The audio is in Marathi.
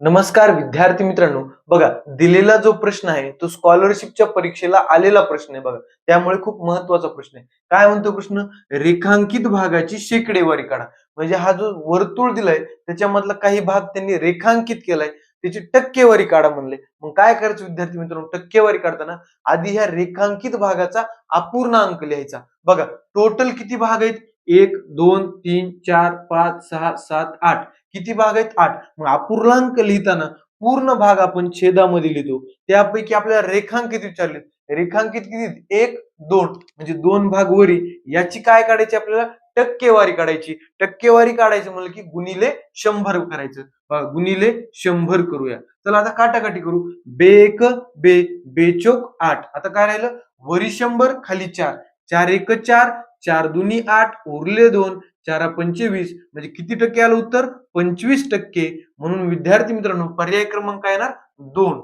नमस्कार विद्यार्थी मित्रांनो. बघा, दिलेला जो प्रश्न आहे तो स्कॉलरशिपच्या परीक्षेला आलेला प्रश्न आहे बघा. त्यामुळे खूप महत्त्वाचा प्रश्न आहे. काय म्हणतो प्रश्न? रेखांकित भागाची शेकडेवारी काढा. म्हणजे हा जो वर्तुळ दिलाय त्याच्यामधला काही भाग त्यांनी रेखांकित केलाय, त्याची टक्केवारी काढा म्हणले. मग काय करायचं विद्यार्थी मित्रांनो? टक्केवारी काढताना आधी ह्या रेखांकित भागाचा अपूर्णांक लिहायचा. बघा, टोटल किती भाग आहेत? 1, 2, 3, 4, 5, 6, 7, 8. किती भाग आहेत? 8. मग अपूर्णांक लिहिताना पूर्ण भाग आपण छेदामध्ये लिहितो. त्यापैकी आपल्याला रेखांकित विचारले. रेखांकित किती? 1, 2 म्हणजे 2 भाग वरी. याची काय काढायची आपल्याला? टक्केवारी काढायची. टक्केवारी काढायची म्हणलं की गुणिले 100 करायचं. गुणिले 100 करूया. चला आता काटाकाटी करू. बेक बे बेचोक 8. आता काय राहिलं? वरी 100 खाली 4. 4 एक 4, 4 दुनी 8, उरले 2, 4 25 म्हणजे किती टक्के आलं उत्तर? 25%. म्हणून विद्यार्थी मित्रांनो पर्याय क्रमांक काय येणार? 2.